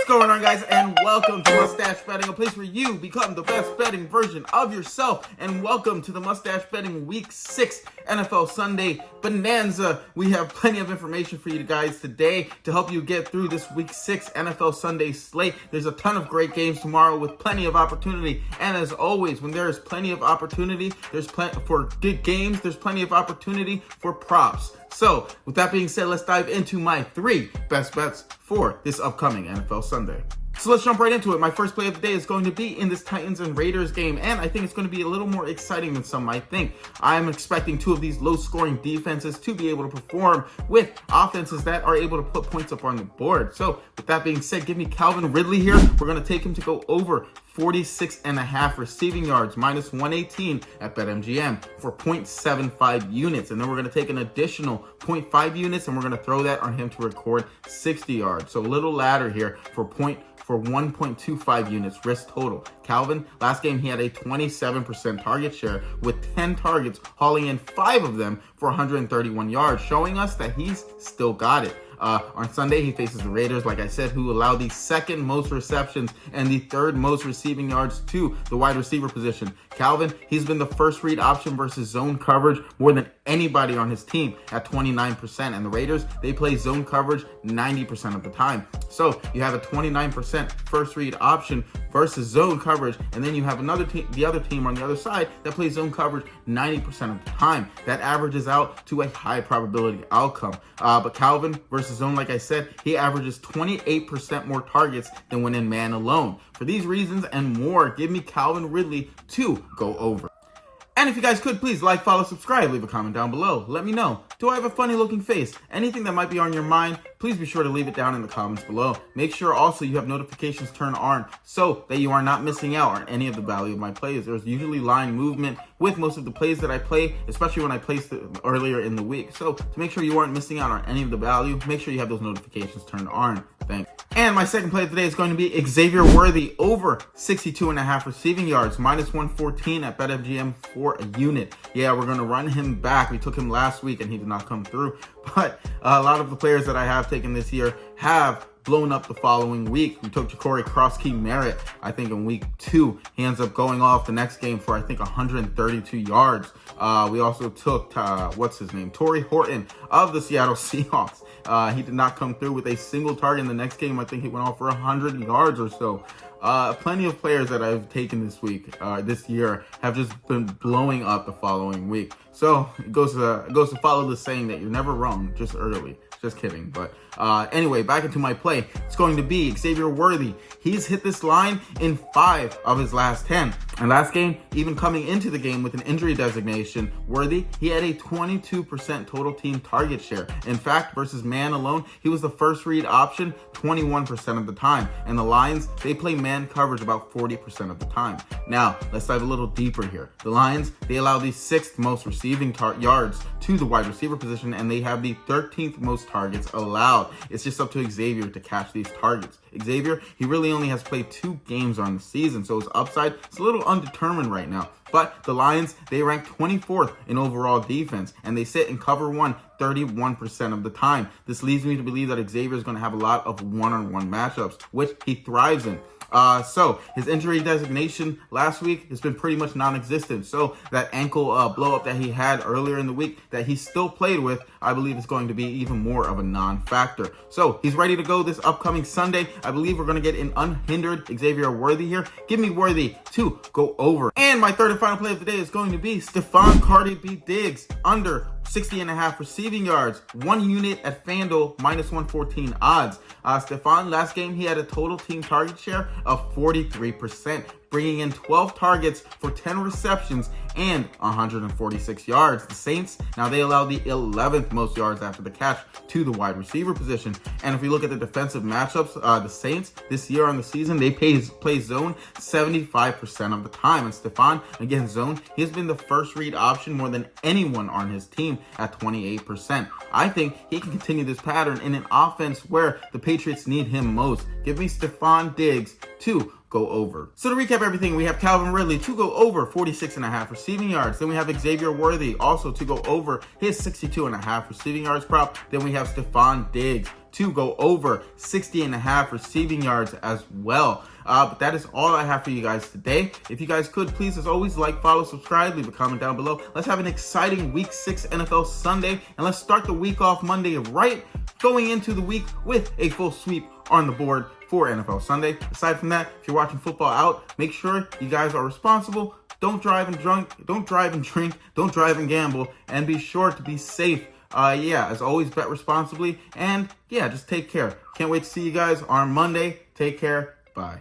going on, guys, and welcome to Mustache Betting, a place where you become the best betting version of yourself. And welcome to the Mustache Betting Week 6 NFL Sunday Bonanza. We have plenty of information for you guys today to help you get through this Week 6 NFL Sunday slate. There's a ton of great games tomorrow with plenty of opportunity. And as always, when there is plenty of opportunity, there's plenty for good games. There's plenty of opportunity for props. So, with that being said, let's dive into my 3 best bets for this upcoming NFL Sunday. So let's jump right into it. My first play of the day is going to be in this Titans and Raiders game, and I think it's going to be a little more exciting than some might think. I'm expecting 2 of these low-scoring defenses to be able to perform with offenses that are able to put points up on the board. So with that being said, give me Calvin Ridley here. We're going to take him to go over 46.5 receiving yards, minus 118 at BetMGM for 0.75 units. And then we're going to take an additional 0.5 units and we're going to throw that on him to record 60 yards. So a little ladder here for 1.25 units risk total. Calvin, last game he had a 27% target share with 10 targets, hauling in 5 of them for 131 yards, showing us that he's still got it. On Sunday, he faces the Raiders, like I said, who allow the 2nd most receptions and the 3rd most receiving yards to the wide receiver position. Calvin, he's been the first read option versus zone coverage more than anybody on his team at 29%. And the Raiders, they play zone coverage 90% of the time. So you have a 29% first read option versus zone coverage. And then you have another team, the other team on the other side that plays zone coverage 90% of the time. That averages out to a high probability outcome. But Calvin versus zone, like I said, he averages 28% more targets than when in man alone. For these reasons and more, give me Calvin Ridley to go over. And if you guys could, please like, follow, subscribe, leave a comment down below. Let me know, do I have a funny looking face? Anything that might be on your mind, please be sure to leave it down in the comments below. Make sure also you have notifications turned on so that you are not missing out on any of the value of my plays. There's usually line movement with most of the plays that I play, especially when I placed it earlier in the week. So to make sure you aren't missing out on any of the value, make sure you have those notifications turned on. Thanks. And my second play of the day is going to be Xavier Worthy over 62.5 receiving yards, minus 114 at BetMGM for a unit. Yeah, we're going to run him back. We took him last week and he did not come through. But a lot of the players that I have taken this year have blown up the following week. We took Ja'Cory Cross-Key Merritt, I think in week 2. He ends up going off the next game for, I think, 132 yards. We also took, Torrey Horton of the Seattle Seahawks. He did not come through with a single target in the next game. I think he went off for 100 yards or so. Plenty of players that I've taken this year have just been blowing up the following week. So it goes to follow the saying that you're never wrong, just early. Just kidding. But anyway, back into my play. It's going to be Xavier Worthy. He's hit this line in 5 of his last 10. And last game, even coming into the game with an injury designation, Worthy, he had a 22% total team target share. In fact, versus man alone, he was the first read option 21% of the time. And the Lions, they play man coverage about 40% of the time. Now, let's dive a little deeper here. The Lions, they allow the 6th most receiving yards to the wide receiver position, and they have the 13th most targets allowed. It's just up to Xavier to catch these targets. Xavier, he really only has played 2 games on the season, so his upside is a little undetermined right now. But the Lions, they rank 24th in overall defense, and they sit in cover 1 31% of the time. This leads me to believe that Xavier is going to have a lot of one-on-one matchups, which he thrives in. So his injury designation last week has been pretty much non-existent. So that ankle blow up that he had earlier in the week that he still played with, I believe is going to be even more of a non-factor. So he's ready to go this upcoming Sunday. I believe we're going to get an unhindered Xavier Worthy here. Give me Worthy to go over. And my third and final play of the day is going to be Stephon Cardi B Diggs under 60.5 receiving yards, 1 unit at FanDuel, minus 114 odds. Stephon, last game, he had a total team target share of 43%, bringing in 12 targets for 10 receptions and 146 yards. The Saints, now they allow the 11th most yards after the catch to the wide receiver position. And if we look at the defensive matchups, the Saints this year on the season, they play zone 75% of the time. And Stephon, again, zone, he has been the first read option more than anyone on his team at 28%. I think he can continue this pattern in an offense where the Patriots need him most. Give me Stephon Diggs to go over. So to recap everything, we have Calvin Ridley to go over 46.5 receiving yards. Then we have Xavier Worthy also to go over his 62.5 receiving yards prop. Then we have Stephon Diggs to go over 60.5 receiving yards as well. But that is all I have for you guys today. If you guys could, please, as always, like, follow, subscribe, leave a comment down below. Let's have an exciting Week 6 NFL Sunday, and let's start the week off Monday right, going into the week with a full sweep on the board for NFL Sunday. Aside from that, if you're watching football out, make sure you guys are responsible. Don't drive and drink, don't drive and gamble, and be sure to be safe. As always, bet responsibly, and just take care. Can't wait to see you guys on Monday. Take care. Bye.